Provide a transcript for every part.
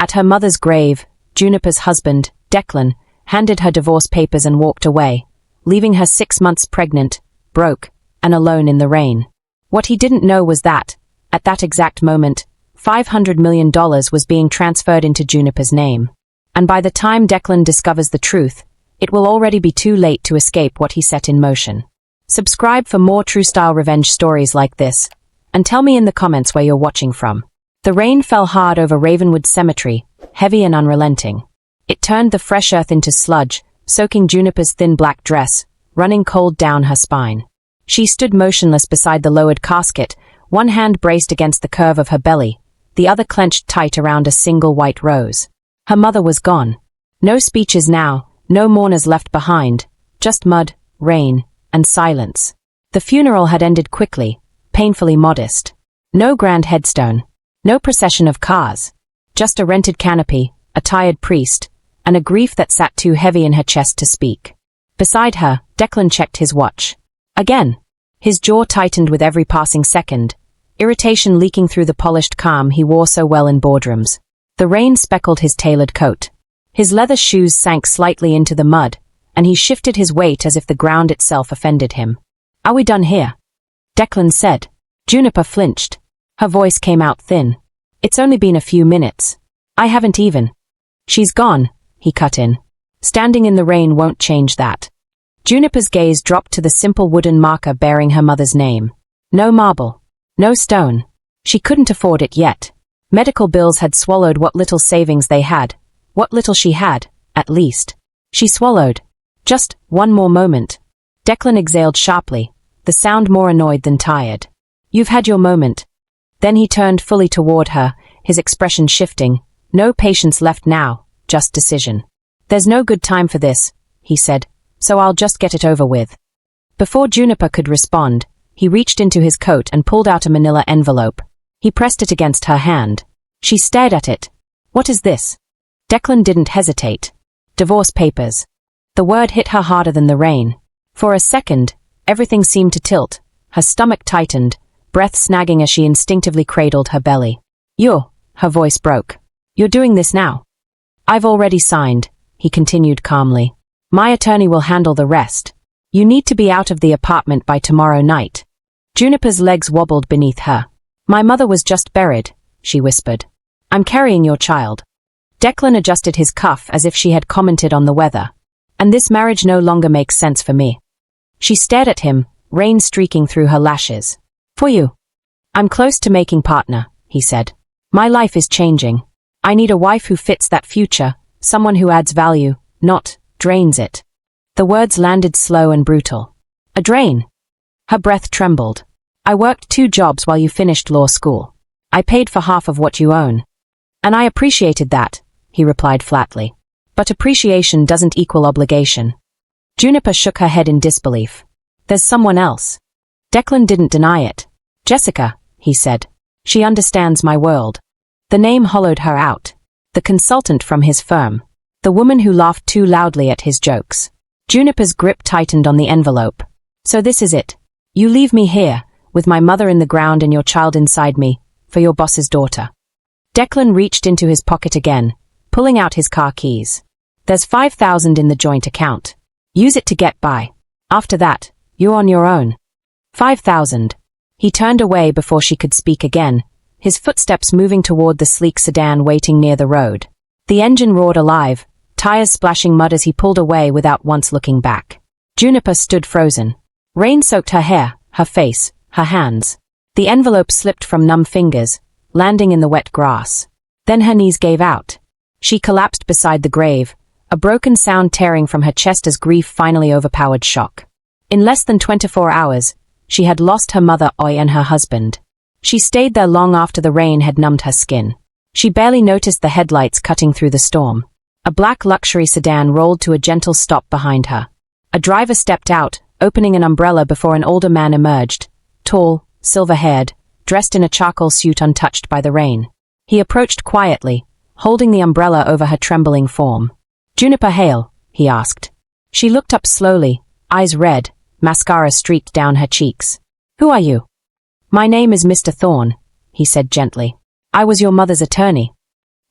At her mother's grave, Juniper's husband, Declan, handed her divorce papers and walked away, leaving her 6 months pregnant, broke, and alone in the rain. What he didn't know was that, at that exact moment, $500 million was being transferred into Juniper's name. And by the time Declan discovers the truth, it will already be too late to escape what he set in motion. Subscribe for more true-style revenge stories like this, and tell me in the comments where you're watching from. The rain fell hard over Ravenwood Cemetery, heavy and unrelenting. It turned the fresh earth into sludge, soaking Juniper's thin black dress, running cold down her spine. She stood motionless beside the lowered casket, one hand braced against the curve of her belly, the other clenched tight around a single white rose. Her mother was gone. No speeches now, no mourners left behind, just mud, rain, and silence. The funeral had ended quickly, painfully modest. No grand headstone, no procession of cars, just a rented canopy, a tired priest, and a grief that sat too heavy in her chest to speak. Beside her, Declan checked his watch. Again. His jaw tightened with every passing second, irritation leaking through the polished calm he wore so well in boardrooms. The rain speckled his tailored coat. His leather shoes sank slightly into the mud, and he shifted his weight as if the ground itself offended him. "Are we done here?" Declan said. Juniper flinched. Her voice came out thin. "It's only been a few minutes. I haven't even." "She's gone," he cut in. "Standing in the rain won't change that." Juniper's gaze dropped to the simple wooden marker bearing her mother's name. No marble. No stone. She couldn't afford it yet. Medical bills had swallowed what little savings they had. What little she had, at least. She swallowed. Just one more moment. Declan exhaled sharply, the sound more annoyed than tired. "You've had your moment." Then he turned fully toward her, his expression shifting. No patience left now, just decision. "There's no good time for this," he said, "so I'll just get it over with." Before Juniper could respond, he reached into his coat and pulled out a manila envelope. He pressed it against her hand. She stared at it. "What is this?" Declan didn't hesitate. "Divorce papers." The word hit her harder than the rain. For a second, everything seemed to tilt. Her stomach tightened, breath snagging as she instinctively cradled her belly. Her voice broke. "You're doing this now." "I've already signed," he continued calmly. "My attorney will handle the rest. You need to be out of the apartment by tomorrow night." Juniper's legs wobbled beneath her. "My mother was just buried," she whispered. "I'm carrying your child." Declan adjusted his cuff as if she had commented on the weather. "And this marriage no longer makes sense for me." She stared at him, rain streaking through her lashes. "For you." "I'm close to making partner," he said. "My life is changing. I need a wife who fits that future, someone who adds value, not drains it." The words landed slow and brutal. "A drain?" Her breath trembled. "I worked 2 jobs while you finished law school. I paid for half of what you own." "And I appreciated that," he replied flatly. "But appreciation doesn't equal obligation." Juniper shook her head in disbelief. "There's someone else." Declan didn't deny it. "Jessica," he said. "She understands my world." The name hollowed her out. The consultant from his firm. The woman who laughed too loudly at his jokes. Juniper's grip tightened on the envelope. "So this is it. You leave me here, with my mother in the ground and your child inside me, for your boss's daughter." Declan reached into his pocket again, pulling out his car keys. "There's $5,000 in the joint account. Use it to get by. After that, you're on your own." $5,000. He turned away before she could speak again, his footsteps moving toward the sleek sedan waiting near the road. The engine roared alive, tires splashing mud as he pulled away without once looking back. Juniper stood frozen. Rain soaked her hair, her face, her hands. The envelope slipped from numb fingers, landing in the wet grass. Then her knees gave out. She collapsed beside the grave, a broken sound tearing from her chest as grief finally overpowered shock. In less than 24 hours, she had lost her mother, Oi, and her husband. She stayed there long after the rain had numbed her skin. She barely noticed the headlights cutting through the storm. A black luxury sedan rolled to a gentle stop behind her. A driver stepped out, opening an umbrella before an older man emerged, tall, silver-haired, dressed in a charcoal suit untouched by the rain. He approached quietly, holding the umbrella over her trembling form. "Juniper Hale?" he asked. She looked up slowly, eyes red, mascara streaked down her cheeks. "Who are you?" "My name is Mr. Thorne," he said gently. "I was your mother's attorney."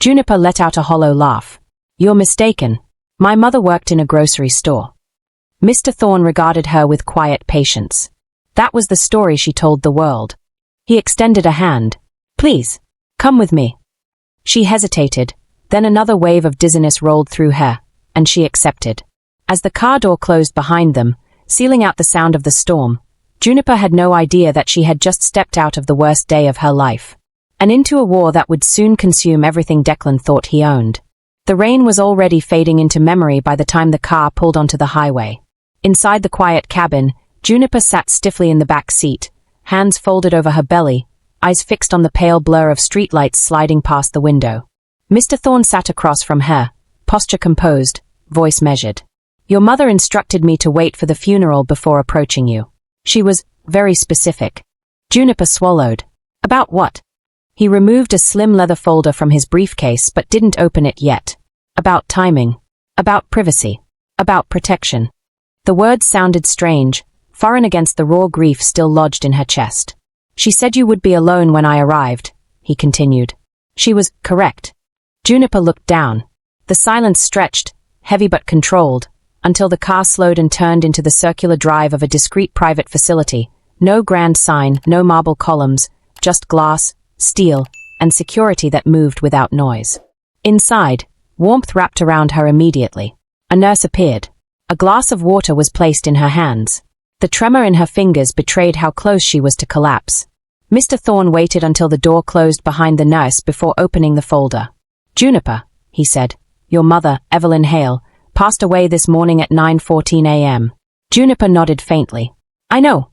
Juniper let out a hollow laugh. You're mistaken. My mother worked in a grocery store. Mr. Thorne regarded her with quiet patience. That was the story she told the world. He extended a hand. Please, come with me. She hesitated, then another wave of dizziness rolled through her, and she accepted. As the car door closed behind them, sealing out the sound of the storm, Juniper had no idea that she had just stepped out of the worst day of her life, and into a war that would soon consume everything Declan thought he owned. The rain was already fading into memory by the time the car pulled onto the highway. Inside the quiet cabin, Juniper sat stiffly in the back seat, hands folded over her belly, eyes fixed on the pale blur of streetlights sliding past the window. Mr. Thorne sat across from her, posture composed, voice measured. Your mother instructed me to wait for the funeral before approaching you. She was very specific. Juniper swallowed. About what? He removed a slim leather folder from his briefcase but didn't open it yet. About timing. About privacy. About protection. The words sounded strange, foreign against the raw grief still lodged in her chest. She said you would be alone when I arrived, he continued. She was correct. Juniper looked down. The silence stretched, heavy but controlled, until the car slowed and turned into the circular drive of a discreet private facility. No grand sign, no marble columns, just glass, steel, and security that moved without noise. Inside, warmth wrapped around her immediately. A nurse appeared. A glass of water was placed in her hands. The tremor in her fingers betrayed how close she was to collapse. Mr. Thorne waited until the door closed behind the nurse before opening the folder. Juniper, he said, your mother, Evelyn Hale, passed away this morning at 9:14 a.m. Juniper nodded faintly. I know.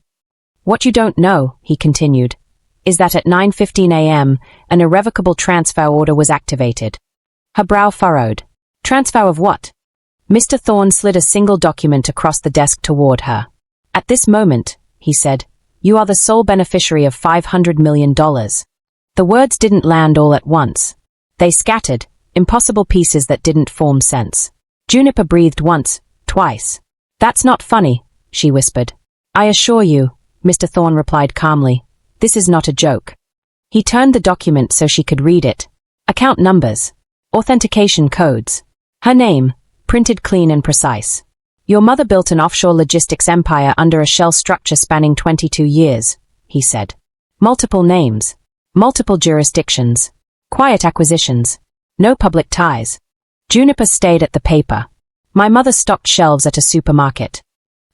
What you don't know, he continued, is that at 9:15 a.m., an irrevocable transfer order was activated. Her brow furrowed. Transfer of what? Mr. Thorne slid a single document across the desk toward her. At this moment, he said, you are the sole beneficiary of $500 million. The words didn't land all at once. They scattered, impossible pieces that didn't form sense. Juniper breathed once, twice. That's not funny, she whispered. I assure you, Mr. Thorne replied calmly, this is not a joke. He turned the document so she could read it. Account numbers. Authentication codes. Her name, printed clean and precise. Your mother built an offshore logistics empire under a shell structure spanning 22 years, he said. Multiple names. Multiple jurisdictions. Quiet acquisitions. No public ties. Juniper stayed at the paper. My mother stocked shelves at a supermarket.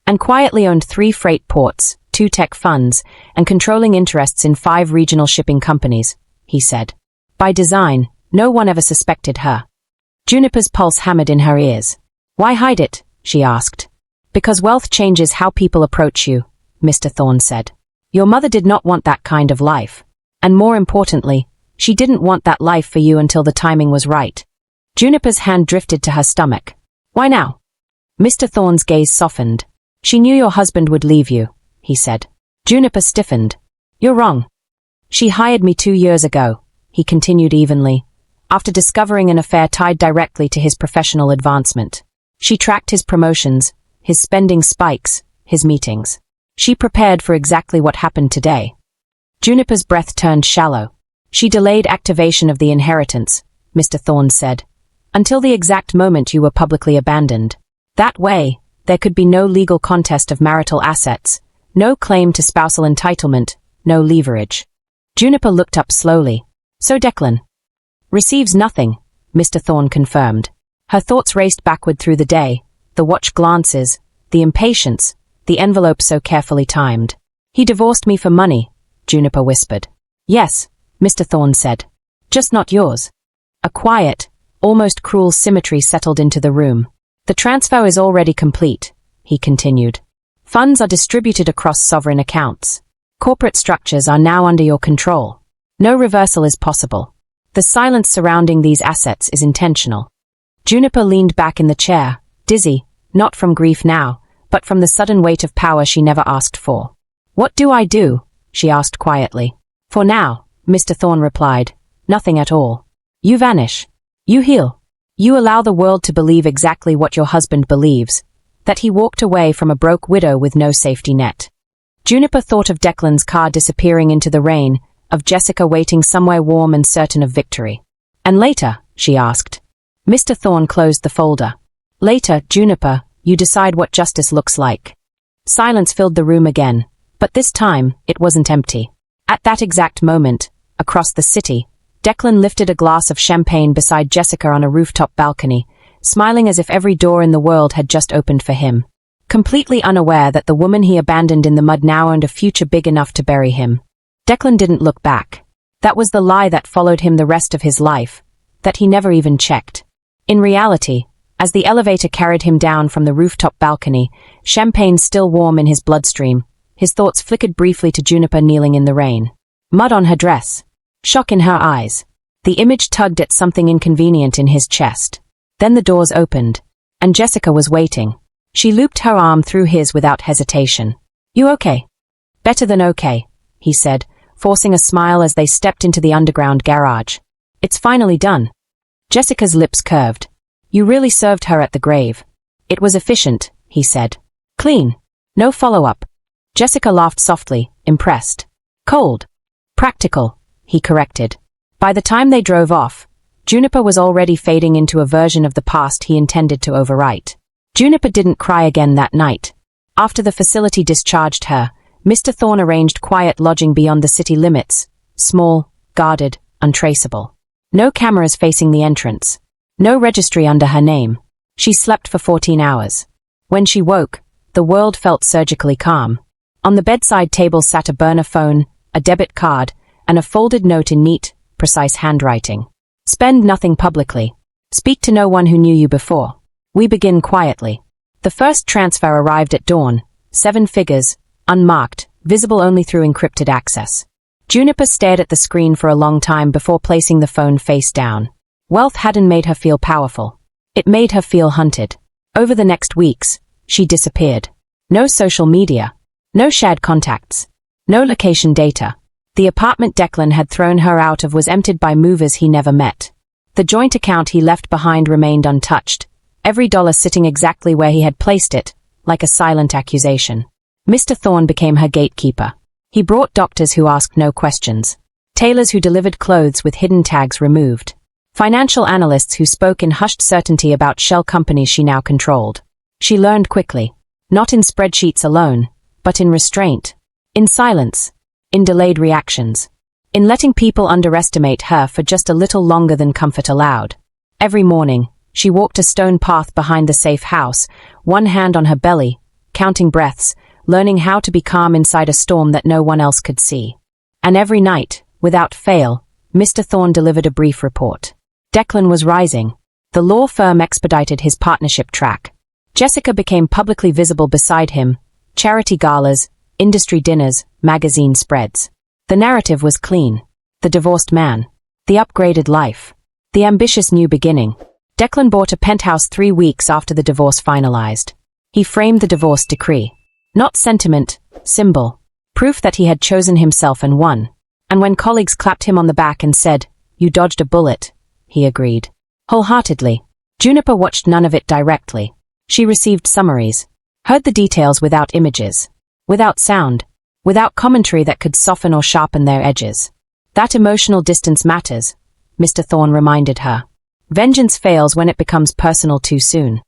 And quietly owned 3 freight ports, 2 tech funds, and controlling interests in 5 regional shipping companies, he said. By design, no one ever suspected her. Juniper's pulse hammered in her ears. Why hide it? She asked. Because wealth changes how people approach you, Mr. Thorne said. Your mother did not want that kind of life. And more importantly, she didn't want that life for you until the timing was right. Juniper's hand drifted to her stomach. Why now? Mr. Thorne's gaze softened. She knew your husband would leave you, he said. Juniper stiffened. You're wrong. She hired me 2 years ago, he continued evenly, after discovering an affair tied directly to his professional advancement. She tracked his promotions, his spending spikes, his meetings. She prepared for exactly what happened today. Juniper's breath turned shallow. She delayed activation of the inheritance, Mr. Thorne said, until the exact moment you were publicly abandoned. That way, there could be no legal contest of marital assets, no claim to spousal entitlement, no leverage. Juniper looked up slowly. So Declan receives nothing, Mr. Thorne confirmed. Her thoughts raced backward through the day, the watch glances, the impatience, the envelope so carefully timed. He divorced me for money, Juniper whispered. Yes, Mr. Thorne said. Just not yours. A quiet, almost cruel symmetry settled into the room. The transfer is already complete, he continued. Funds are distributed across sovereign accounts. Corporate structures are now under your control. No reversal is possible. The silence surrounding these assets is intentional. Juniper leaned back in the chair, dizzy, not from grief now, but from the sudden weight of power she never asked for. What do I do? She asked quietly. For now, Mr. Thorne replied, nothing at all. You vanish. You heal. You allow the world to believe exactly what your husband believes, that he walked away from a broke widow with no safety net. Juniper thought of Declan's car disappearing into the rain, of Jessica waiting somewhere warm and certain of victory. And later, she asked. Mr. Thorne closed the folder. Later, Juniper, you decide what justice looks like. Silence filled the room again, but this time, it wasn't empty. At that exact moment, across the city, Declan lifted a glass of champagne beside Jessica on a rooftop balcony, smiling as if every door in the world had just opened for him. Completely unaware that the woman he abandoned in the mud now owned a future big enough to bury him. Declan didn't look back. That was the lie that followed him the rest of his life, that he never even checked. In reality, as the elevator carried him down from the rooftop balcony, champagne still warm in his bloodstream, his thoughts flickered briefly to Juniper kneeling in the rain. Mud on her dress. Shock in her eyes. The image tugged at something inconvenient in his chest. Then the doors opened, and Jessica was waiting. She looped her arm through his without hesitation. You okay? Better than okay, he said, forcing a smile as they stepped into the underground garage. It's finally done. Jessica's lips curved. You really served her at the grave. It was efficient, he said. Clean. No follow-up. Jessica laughed softly, impressed. Cold. Practical, he corrected. By the time they drove off, Juniper was already fading into a version of the past he intended to overwrite. Juniper didn't cry again that night. After the facility discharged her, Mr. Thorne arranged quiet lodging beyond the city limits, small, guarded, untraceable. No cameras facing the entrance. No registry under her name. She slept for 14 hours. When she woke, the world felt surgically calm. On the bedside table sat a burner phone, a debit card, and a folded note in neat, precise handwriting. Spend nothing publicly. Speak to no one who knew you before. We begin quietly. The first transfer arrived at dawn, 7 figures, unmarked, visible only through encrypted access. Juniper stared at the screen for a long time before placing the phone face down. Wealth hadn't made her feel powerful. It made her feel hunted. Over the next weeks, she disappeared. No social media. No shared contacts. No location data. The apartment Declan had thrown her out of was emptied by movers he never met. The joint account he left behind remained untouched, every dollar sitting exactly where he had placed it, like a silent accusation. Mr. Thorne became her gatekeeper. He brought doctors who asked no questions, tailors who delivered clothes with hidden tags removed, financial analysts who spoke in hushed certainty about shell companies she now controlled. She learned quickly, not in spreadsheets alone, but in restraint, in silence, in delayed reactions, in letting people underestimate her for just a little longer than comfort allowed. Every morning, she walked a stone path behind the safe house, one hand on her belly, counting breaths, learning how to be calm inside a storm that no one else could see. And every night, without fail, Mr. Thorne delivered a brief report. Declan was rising. The law firm expedited his partnership track. Jessica became publicly visible beside him, charity galas, industry dinners, magazine spreads. The narrative was clean. The divorced man. The upgraded life. The ambitious new beginning. Declan bought a penthouse 3 weeks after the divorce finalized. He framed the divorce decree. Not sentiment, symbol. Proof that he had chosen himself and won. And when colleagues clapped him on the back and said, "You dodged a bullet," he agreed. Wholeheartedly. Juniper watched none of it directly. She received summaries. Heard the details without images. Without sound. Without commentary that could soften or sharpen their edges. That emotional distance matters, Mr. Thorne reminded her. Vengeance fails when it becomes personal too soon.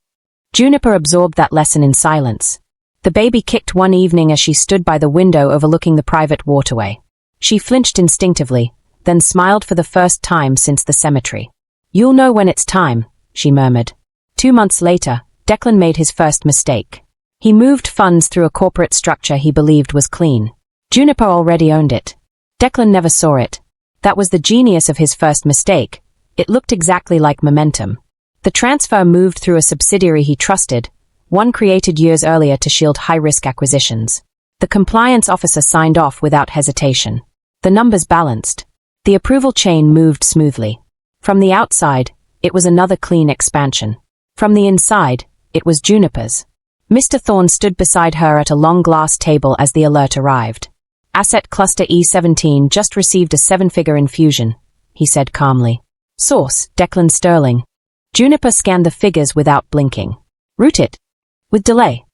Juniper absorbed that lesson in silence. The baby kicked one evening as she stood by the window overlooking the private waterway. She flinched instinctively, then smiled for the first time since the cemetery. "You'll know when it's time," she murmured. 2 months later, Declan made his first mistake. He moved funds through a corporate structure he believed was clean. Juniper already owned it. Declan never saw it. That was the genius of his first mistake. It looked exactly like momentum. The transfer moved through a subsidiary he trusted, one created years earlier to shield high-risk acquisitions. The compliance officer signed off without hesitation. The numbers balanced. The approval chain moved smoothly. From the outside, it was another clean expansion. From the inside, it was Juniper's. Mr. Thorne stood beside her at a long glass table as the alert arrived. Asset Cluster E17 just received a 7-figure infusion, he said calmly. Source, Declan Sterling. Juniper scanned the figures without blinking. Route it. With delay.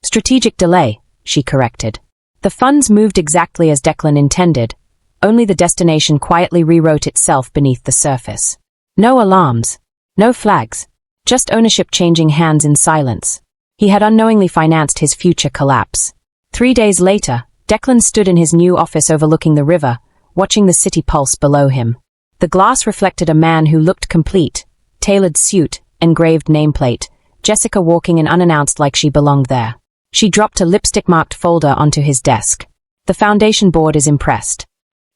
Strategic delay, she corrected. The funds moved exactly as Declan intended, only the destination quietly rewrote itself beneath the surface. No alarms. No flags. Just ownership changing hands in silence. He had unknowingly financed his future collapse. 3 days later, Declan stood in his new office overlooking the river, watching the city pulse below him. The glass reflected a man who looked complete, tailored suit, engraved nameplate, Jessica walking in unannounced like she belonged there. She dropped a lipstick-marked folder onto his desk. The foundation board is impressed.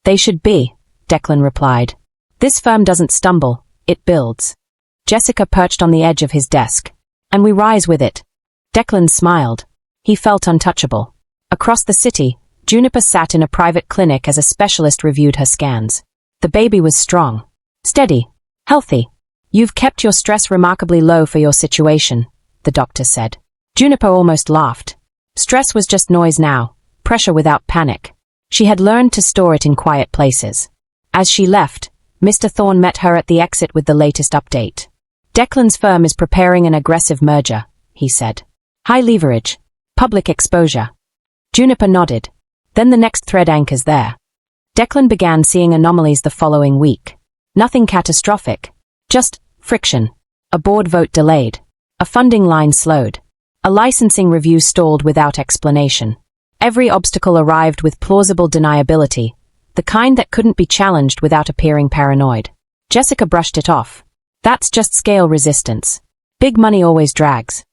They should be, Declan replied. This firm doesn't stumble, it builds. Jessica perched on the edge of his desk. And we rise with it. Declan smiled. He felt untouchable. Across the city, Juniper sat in a private clinic as a specialist reviewed her scans. The baby was strong. Steady. Healthy. You've kept your stress remarkably low for your situation, the doctor said. Juniper almost laughed. Stress was just noise now, pressure without panic. She had learned to store it in quiet places. As she left, Mr. Thorne met her at the exit with the latest update. Declan's firm is preparing an aggressive merger, he said. High leverage. Public exposure. Juniper nodded. Then the next thread anchors there. Declan began seeing anomalies the following week. Nothing catastrophic. Just friction. A board vote delayed. A funding line slowed. A licensing review stalled without explanation. Every obstacle arrived with plausible deniability, the kind that couldn't be challenged without appearing paranoid. Jessica brushed it off. That's just scale resistance. Big money always drags.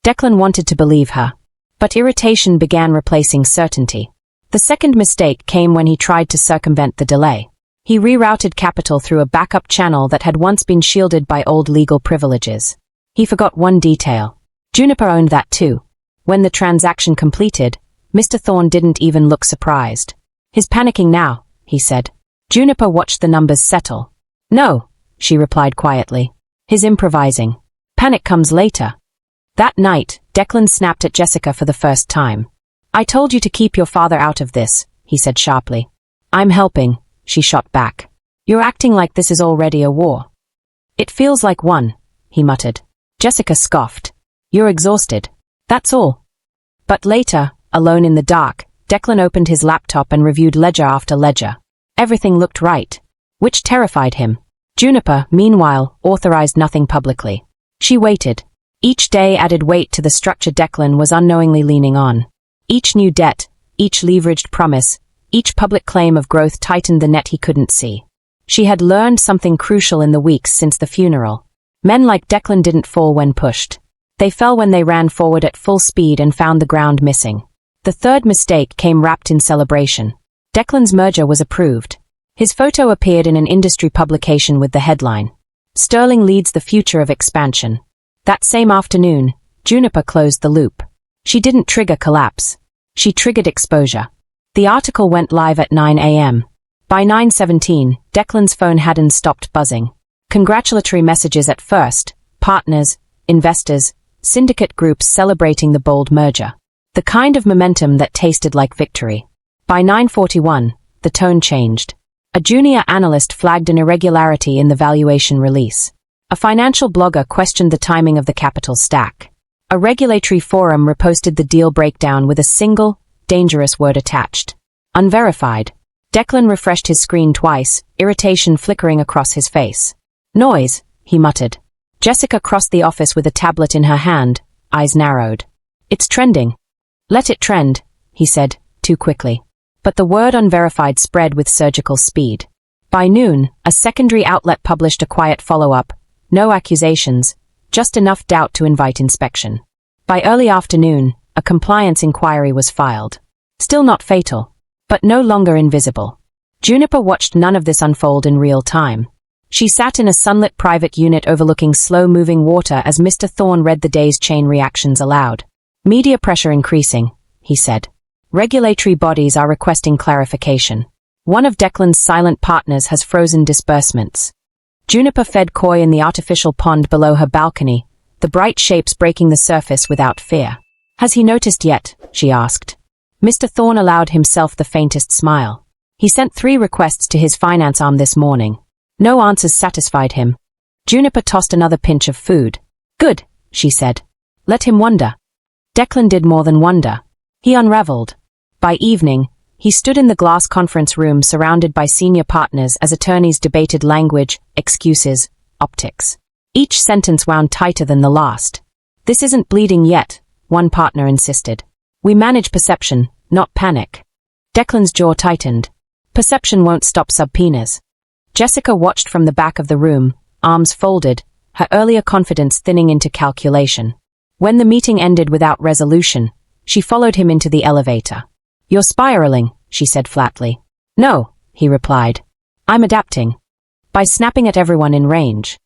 Declan wanted to believe her. But irritation began replacing certainty. The second mistake came when he tried to circumvent the delay. He rerouted capital through a backup channel that had once been shielded by old legal privileges. He forgot one detail. Juniper owned that too. When the transaction completed, Mr. Thorne didn't even look surprised. He's panicking now, he said. Juniper watched the numbers settle. No, she replied quietly. He's improvising. Panic comes later. That night, Declan snapped at Jessica for the first time. I told you to keep your father out of this, he said sharply. I'm helping, she shot back. You're acting like this is already a war. It feels like one, he muttered. Jessica scoffed. You're exhausted. That's all. But later, alone in the dark, Declan opened his laptop and reviewed ledger after ledger. Everything looked right, which terrified him. Juniper, meanwhile, authorized nothing publicly. She waited. Each day added weight to the structure Declan was unknowingly leaning on. Each new debt, each leveraged promise, each public claim of growth tightened the net he couldn't see. She had learned something crucial in the weeks since the funeral. Men like Declan didn't fall when pushed. They fell when they ran forward at full speed and found the ground missing. The third mistake came wrapped in celebration. Declan's merger was approved. His photo appeared in an industry publication with the headline, Sterling leads the future of expansion. That same afternoon, Juniper closed the loop. She didn't trigger collapse. She triggered exposure. The article went live at 9 a.m. By 9:17, Declan's phone hadn't stopped buzzing. Congratulatory messages at first, partners, investors, syndicate groups celebrating the bold merger. The kind of momentum that tasted like victory. By 9:41, the tone changed. A junior analyst flagged an irregularity in the valuation release. A financial blogger questioned the timing of the capital stack. A regulatory forum reposted the deal breakdown with a single, dangerous word attached. Unverified. Declan refreshed his screen twice, irritation flickering across his face. Noise, he muttered. Jessica crossed the office with a tablet in her hand, eyes narrowed. It's trending. Let it trend, he said, too quickly. But the word unverified spread with surgical speed. By noon, a secondary outlet published a quiet follow-up. No accusations, just enough doubt to invite inspection. By early afternoon, a compliance inquiry was filed. Still not fatal, but no longer invisible. Juniper watched none of this unfold in real time. She sat in a sunlit private unit overlooking slow-moving water as Mr. Thorne read the day's chain reactions aloud. Media pressure increasing, he said. Regulatory bodies are requesting clarification. One of Declan's silent partners has frozen disbursements. Juniper fed koi in the artificial pond below her balcony, the bright shapes breaking the surface without fear. Has he noticed yet? She asked. Mr. Thorne allowed himself the faintest smile. He sent 3 requests to his finance arm this morning. No answers satisfied him. Juniper tossed another pinch of food. Good, she said. Let him wonder. Declan did more than wonder. He unraveled. By evening, he stood in the glass conference room surrounded by senior partners as attorneys debated language, excuses, optics. Each sentence wound tighter than the last. This isn't bleeding yet, one partner insisted. We manage perception, not panic. Declan's jaw tightened. Perception won't stop subpoenas. Jessica watched from the back of the room, arms folded, her earlier confidence thinning into calculation. When the meeting ended without resolution, she followed him into the elevator. "You're spiraling," she said flatly. "No," he replied. "I'm adapting." By snapping at everyone in range.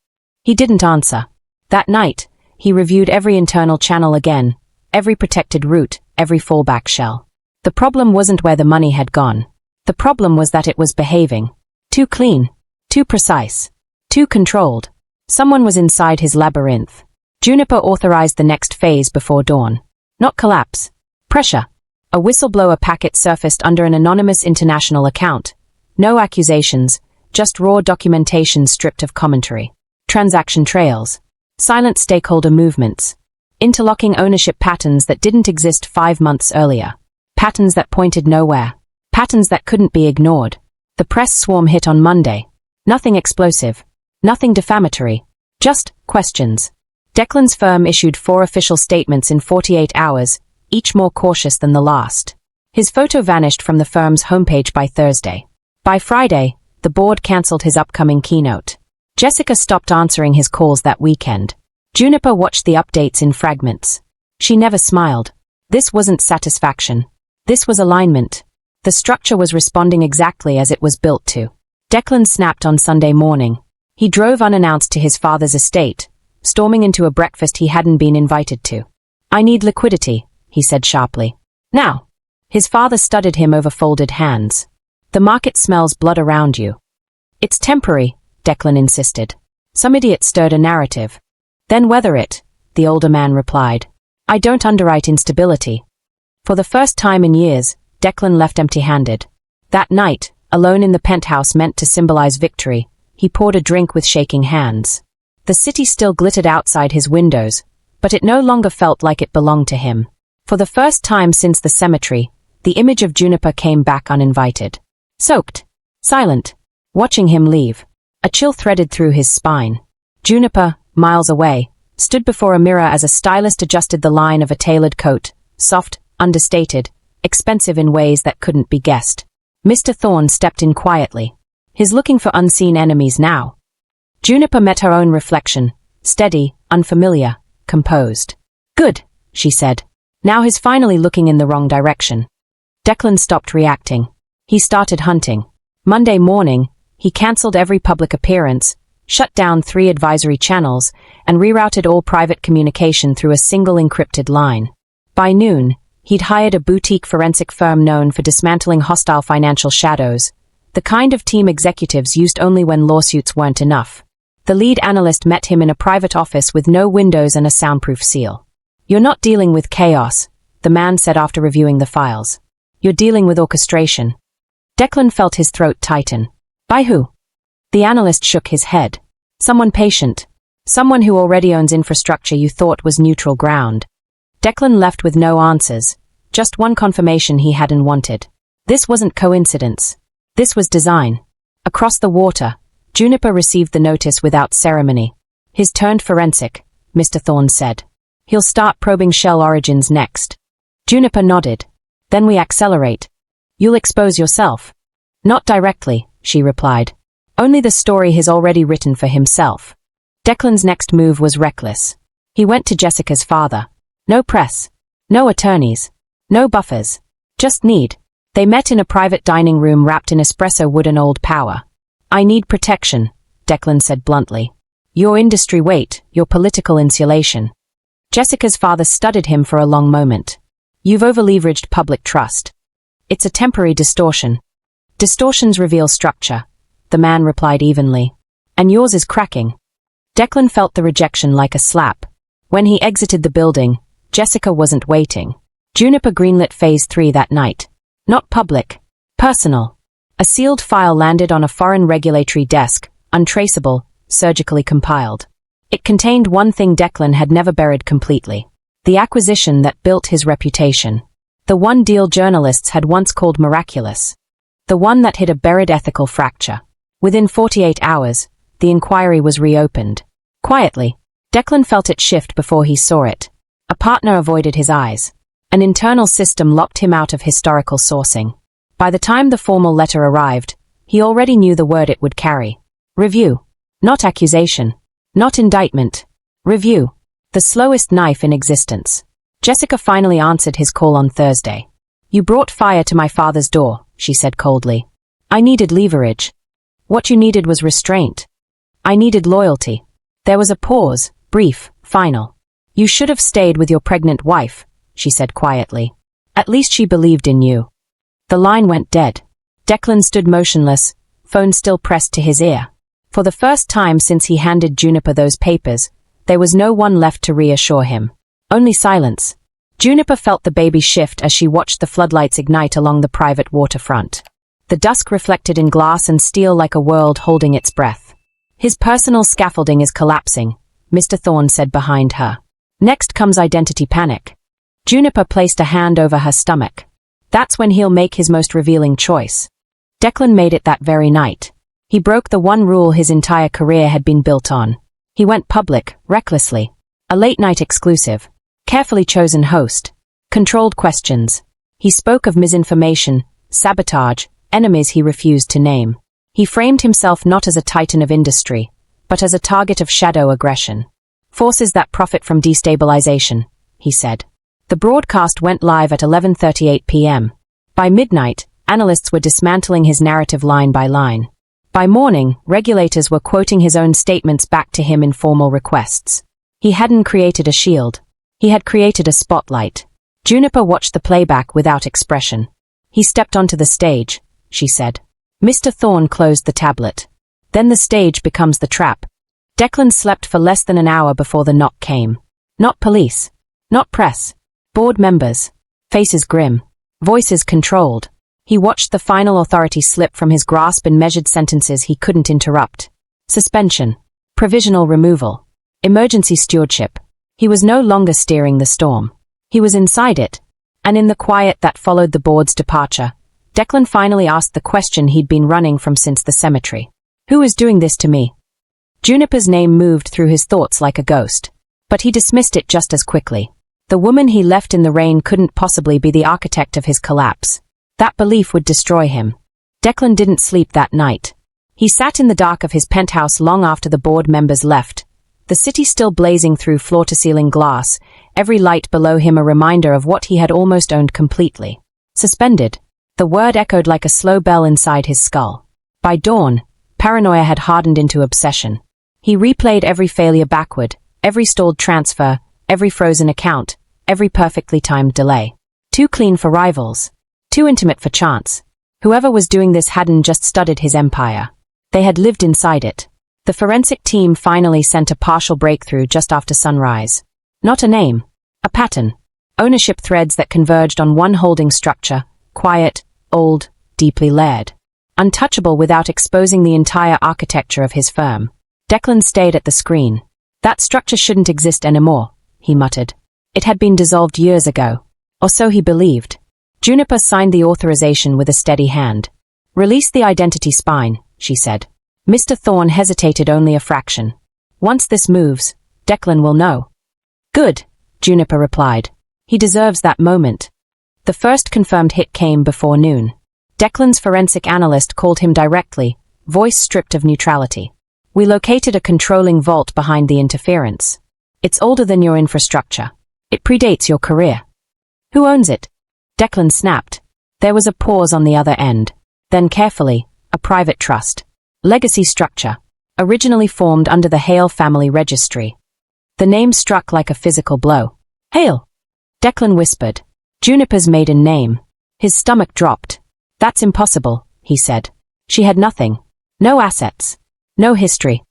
He didn't answer. That night, he reviewed every internal channel again, every protected route, every fallback shell. The problem wasn't where the money had gone. The problem was that it was behaving. Too clean, too precise, too controlled. Someone was inside his labyrinth. Juniper authorized the next phase before dawn. Not collapse. Pressure. A whistleblower packet surfaced under an anonymous international account. No accusations, just raw documentation stripped of commentary. Transaction trails. Silent stakeholder movements. Interlocking ownership patterns that didn't exist 5 months earlier. Patterns that pointed nowhere. Patterns that couldn't be ignored. The press swarm hit on Monday. Nothing explosive. Nothing defamatory. Just questions. Declan's firm issued 4 official statements in 48 hours, each more cautious than the last. His photo vanished from the firm's homepage by Thursday. By Friday, the board cancelled his upcoming keynote. Jessica stopped answering his calls that weekend. Juniper watched the updates in fragments. She never smiled. This wasn't satisfaction. This was alignment. The structure was responding exactly as it was built to. Declan snapped on Sunday morning. He drove unannounced to his father's estate, storming into a breakfast he hadn't been invited to. "I need liquidity," he said sharply. "Now." His father studied him over folded hands. "The market smells blood around you." "It's temporary," Declan insisted. Some idiot stirred a narrative. "Then weather it," the older man replied. "I don't underwrite instability." For the first time in years, Declan left empty-handed. That night, alone in the penthouse meant to symbolize victory, he poured a drink with shaking hands. The city still glittered outside his windows, but it no longer felt like it belonged to him. For the first time since the cemetery, the image of Juniper came back uninvited. Soaked. Silent. Watching him leave. A chill threaded through his spine. Juniper, miles away, stood before a mirror as a stylist adjusted the line of a tailored coat, soft, understated, expensive in ways that couldn't be guessed. Mr. Thorne stepped in quietly. He's looking for unseen enemies now. Juniper met her own reflection, steady, unfamiliar, composed. "Good," she said. Now he's finally looking in the wrong direction. Declan stopped reacting. He started hunting. Monday morning, he cancelled every public appearance, shut down 3 advisory channels, and rerouted all private communication through a single encrypted line. By noon, he'd hired a boutique forensic firm known for dismantling hostile financial shadows, the kind of team executives used only when lawsuits weren't enough. The lead analyst met him in a private office with no windows and a soundproof seal. "You're not dealing with chaos," the man said after reviewing the files. "You're dealing with orchestration." Declan felt his throat tighten. "By who?" The analyst shook his head. "Someone patient. Someone who already owns infrastructure you thought was neutral ground." Declan left with no answers, just one confirmation he hadn't wanted. This wasn't coincidence. This was design. Across the water, Juniper received the notice without ceremony. "He's turned forensic," Mr. Thorne said. "He'll start probing shell origins next." Juniper nodded. "Then we accelerate." "You'll expose yourself." "Not directly," she replied. "Only the story he's already written for himself." Declan's next move was reckless. He went to Jessica's father. No press. No attorneys. No buffers. Just need. They met in a private dining room wrapped in espresso wood and old power. "I need protection," Declan said bluntly. "Your industry weight, your political insulation." Jessica's father studied him for a long moment. "You've over-leveraged public trust. It's a temporary distortion." "Distortions reveal structure," the man replied evenly. "And yours is cracking." Declan felt the rejection like a slap. When he exited the building, Jessica wasn't waiting. Juniper greenlit Phase 3 that night. Not public. Personal. A sealed file landed on a foreign regulatory desk, untraceable, surgically compiled. It contained one thing Declan had never buried completely. The acquisition that built his reputation. The one deal journalists had once called miraculous. The one that hid a buried ethical fracture. Within 48 hours, the inquiry was reopened. Quietly, Declan felt it shift before he saw it. A partner avoided his eyes. An internal system locked him out of historical sourcing. By the time the formal letter arrived, he already knew the word it would carry. Review. Not accusation. Not indictment. Review. The slowest knife in existence. Jessica finally answered his call on Thursday. You brought fire to my father's door, she said coldly. I needed leverage. What you needed was restraint. I needed loyalty. There was a pause, brief, final. You should have stayed with your pregnant wife, she said quietly. At least she believed in you. The line went dead. Declan stood motionless, phone still pressed to his ear. For the first time since he handed Juniper those papers, there was no one left to reassure him. Only silence. Juniper felt the baby shift as she watched the floodlights ignite along the private waterfront. The dusk reflected in glass and steel like a world holding its breath. His personal scaffolding is collapsing, Mr. Thorne said behind her. Next comes identity panic. Juniper placed a hand over her stomach. That's when he'll make his most revealing choice. Declan made it that very night. He broke the one rule his entire career had been built on. He went public, recklessly. A late-night exclusive. Carefully chosen host. Controlled questions. He spoke of misinformation, sabotage, enemies he refused to name. He framed himself not as a titan of industry, but as a target of shadow aggression. Forces that profit from destabilization, he said. The broadcast went live at 11:38 p.m. By midnight, analysts were dismantling his narrative line by line. By morning, regulators were quoting his own statements back to him in formal requests. He hadn't created a shield. He had created a spotlight. Juniper watched the playback without expression. He stepped onto the stage, she said. Mr. Thorne closed the tablet. Then the stage becomes the trap. Declan slept for less than an hour before the knock came. Not police. Not press. Board members. Faces grim. Voices controlled. He watched the final authority slip from his grasp in measured sentences he couldn't interrupt. Suspension. Provisional removal. Emergency stewardship. He was no longer steering the storm. He was inside it. And in the quiet that followed the board's departure, Declan finally asked the question he'd been running from since the cemetery. Who is doing this to me? Juniper's name moved through his thoughts like a ghost. But he dismissed it just as quickly. The woman he left in the rain couldn't possibly be the architect of his collapse. That belief would destroy him. Declan didn't sleep that night. He sat in the dark of his penthouse long after the board members left, the city still blazing through floor-to-ceiling glass, every light below him a reminder of what he had almost owned completely. Suspended. The word echoed like a slow bell inside his skull. By dawn, paranoia had hardened into obsession. He replayed every failure backward, every stalled transfer, every frozen account, every perfectly timed delay. Too clean for rivals. Too intimate for chance. Whoever was doing this hadn't just studied his empire. They had lived inside it. The forensic team finally sent a partial breakthrough just after sunrise. Not a name. A pattern. Ownership threads that converged on one holding structure, quiet, old, deeply layered. Untouchable without exposing the entire architecture of his firm. Declan stayed at the screen. That structure shouldn't exist anymore, he muttered. It had been dissolved years ago. Or so he believed. Juniper signed the authorization with a steady hand. Release the identity spine, she said. Mr. Thorne hesitated only a fraction. Once this moves, Declan will know. Good, Juniper replied. He deserves that moment. The first confirmed hit came before noon. Declan's forensic analyst called him directly, voice stripped of neutrality. We located a controlling vault behind the interference. It's older than your infrastructure. It predates your career. Who owns it? Declan snapped. There was a pause on the other end. Then carefully, a private trust. Legacy structure. Originally formed under the Hale family registry. The name struck like a physical blow. Hale! Declan whispered. Juniper's maiden name. His stomach dropped. That's impossible, he said. She had nothing. No assets. No history.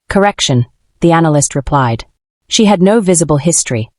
Correction, the analyst replied. She had no visible history.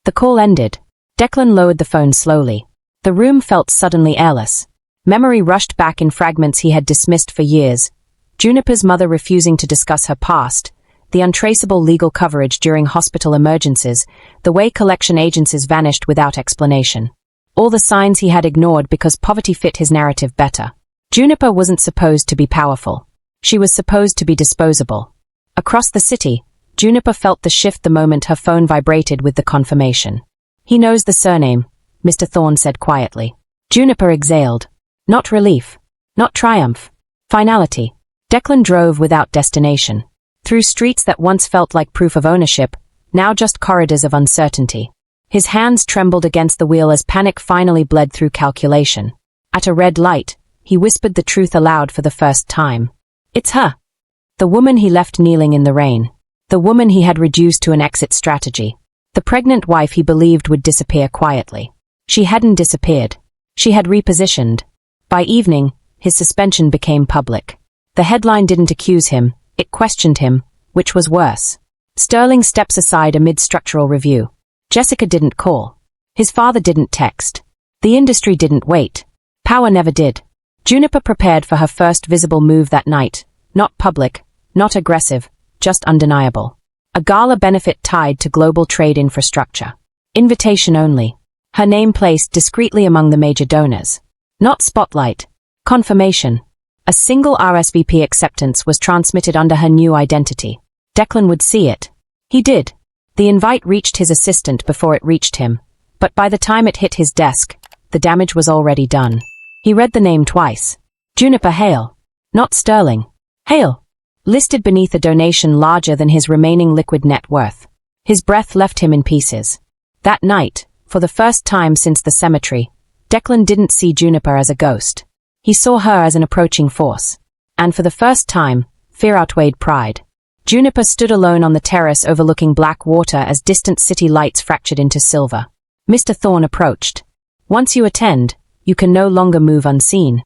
The call ended. Declan lowered the phone slowly. The room felt suddenly airless. Memory rushed back in fragments he had dismissed for years. Juniper's mother refusing to discuss her past, the untraceable legal coverage during hospital emergencies, the way collection agencies vanished without explanation. All the signs he had ignored because poverty fit his narrative better. Juniper wasn't supposed to be powerful. She was supposed to be disposable. Across the city, Juniper felt the shift the moment her phone vibrated with the confirmation. He knows the surname, Mr. Thorne said quietly. Juniper exhaled. Not relief. Not triumph. Finality. Declan drove without destination. Through streets that once felt like proof of ownership, now just corridors of uncertainty. His hands trembled against the wheel as panic finally bled through calculation. At a red light, he whispered the truth aloud for the first time. It's her. The woman he left kneeling in the rain. The woman he had reduced to an exit strategy. The pregnant wife he believed would disappear quietly. She hadn't disappeared. She had repositioned. By evening, his suspension became public. The headline didn't accuse him, it questioned him, which was worse. Sterling steps aside amid structural review. Jessica didn't call. His father didn't text. The industry didn't wait. Power never did. Juniper prepared for her first visible move that night. Not public, not aggressive, just undeniable. A gala benefit tied to global trade infrastructure. Invitation only. Her name placed discreetly among the major donors. Not spotlight. Confirmation. A single RSVP acceptance was transmitted under her new identity. Declan would see it. He did. The invite reached his assistant before it reached him, but by the time it hit his desk, the damage was already done. He read the name twice. Juniper Hale. Not Sterling. Hale. Listed beneath a donation larger than his remaining liquid net worth. His breath left him in pieces. That night, for the first time since the cemetery, Declan didn't see Juniper as a ghost. He saw her as an approaching force. And for the first time, fear outweighed pride. Juniper stood alone on the terrace overlooking black water as distant city lights fractured into silver. Mr. Thorne approached. Once you attend, you can no longer move unseen.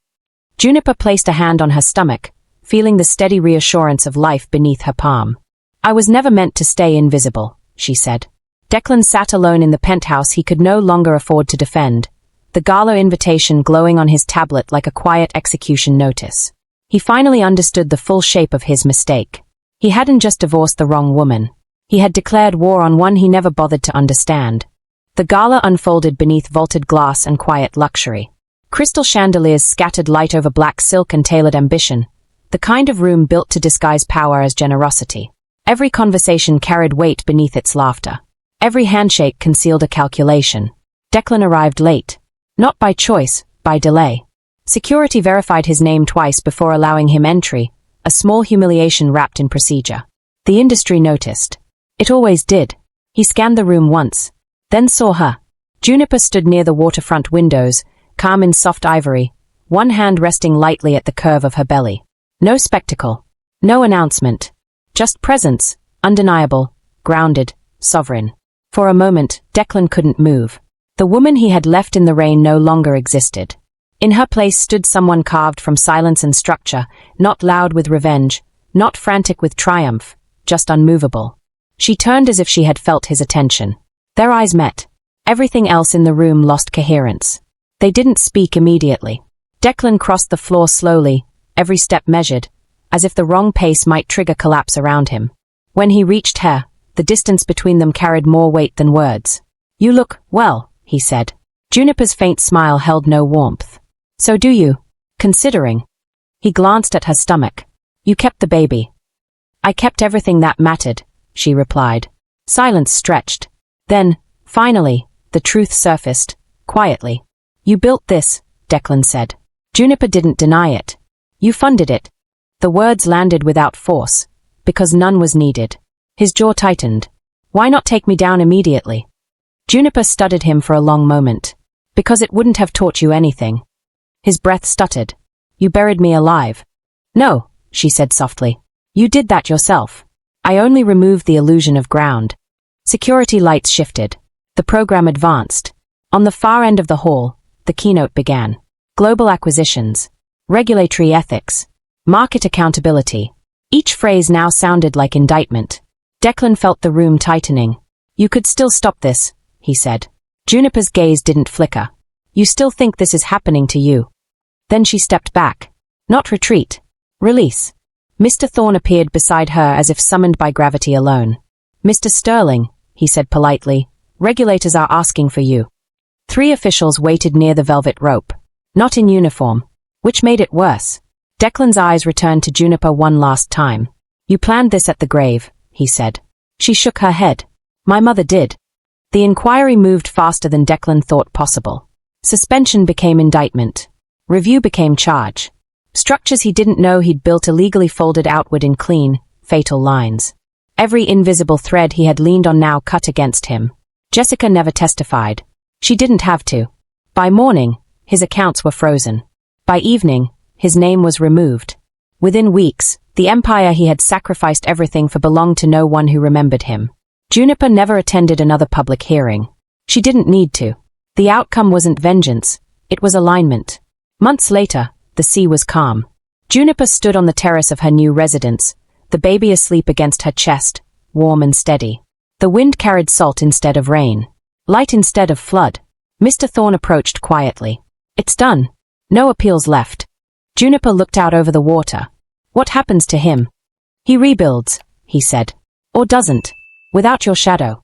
Juniper placed a hand on her stomach, feeling the steady reassurance of life beneath her palm. I was never meant to stay invisible, she said. Declan sat alone in the penthouse he could no longer afford to defend, the gala invitation glowing on his tablet like a quiet execution notice. He finally understood the full shape of his mistake. He hadn't just divorced the wrong woman. He had declared war on one he never bothered to understand. The gala unfolded beneath vaulted glass and quiet luxury. Crystal chandeliers scattered light over black silk and tailored ambition, the kind of room built to disguise power as generosity. Every conversation carried weight beneath its laughter. Every handshake concealed a calculation. Declan arrived late. Not by choice, by delay. Security verified his name twice before allowing him entry, a small humiliation wrapped in procedure. The industry noticed. It always did. He scanned the room once, then saw her. Juniper stood near the waterfront windows, calm in soft ivory, one hand resting lightly at the curve of her belly. No spectacle. No announcement. Just presence, undeniable, grounded, sovereign. For a moment, Declan couldn't move. The woman he had left in the rain no longer existed. In her place stood someone carved from silence and structure, not loud with revenge, not frantic with triumph, just unmovable. She turned as if she had felt his attention. Their eyes met. Everything else in the room lost coherence. They didn't speak immediately. Declan crossed the floor slowly, every step measured, as if the wrong pace might trigger collapse around him. When he reached her, the distance between them carried more weight than words. You look, well, he said. Juniper's faint smile held no warmth. So do you? Considering. He glanced at her stomach. You kept the baby. I kept everything that mattered, she replied. Silence stretched. Then, finally, the truth surfaced, quietly. You built this, Declan said. Juniper didn't deny it. You funded it. The words landed without force, because none was needed. His jaw tightened. Why not take me down immediately? Juniper studied him for a long moment. Because it wouldn't have taught you anything. His breath stuttered. You buried me alive. No, she said softly. You did that yourself. I only removed the illusion of ground. Security lights shifted. The program advanced. On the far end of the hall, the keynote began. Global acquisitions. Regulatory ethics. Market accountability. Each phrase now sounded like indictment. Declan felt the room tightening. You could still stop this, he said. Juniper's gaze didn't flicker. You still think this is happening to you? Then she stepped back. Not retreat. Release. Mr. Thorne appeared beside her as if summoned by gravity alone. Mr. Sterling, he said politely, regulators are asking for you. 3 officials waited near the velvet rope. Not in uniform. Which made it worse. Declan's eyes returned to Juniper one last time. You planned this at the grave, he said. She shook her head. My mother did. The inquiry moved faster than Declan thought possible. Suspension became indictment. Review became charge. Structures he didn't know he'd built illegally folded outward in clean, fatal lines. Every invisible thread he had leaned on now cut against him. Jessica never testified. She didn't have to. By morning, his accounts were frozen. By evening, his name was removed. Within weeks, the empire he had sacrificed everything for belonged to no one who remembered him. Juniper never attended another public hearing. She didn't need to. The outcome wasn't vengeance, it was alignment. Months later, the sea was calm. Juniper stood on the terrace of her new residence, the baby asleep against her chest, warm and steady. The wind carried salt instead of rain. Light instead of flood. Mr. Thorne approached quietly. It's done. No appeals left. Juniper looked out over the water. What happens to him? He rebuilds, he said. Or doesn't. Without your shadow.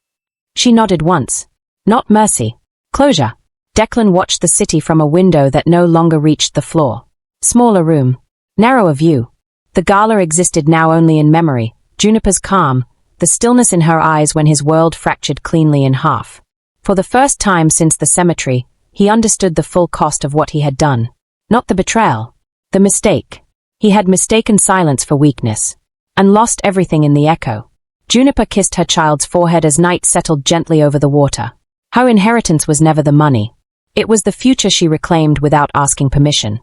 She nodded once. Not mercy. Closure. Declan watched the city from a window that no longer reached the floor. Smaller room. Narrower view. The gala existed now only in memory. Juniper's calm, the stillness in her eyes when his world fractured cleanly in half. For the first time since the cemetery, he understood the full cost of what he had done. Not the betrayal. The mistake. He had mistaken silence for weakness. And lost everything in the echo. Juniper kissed her child's forehead as night settled gently over the water. Her inheritance was never the money. It was the future she reclaimed without asking permission.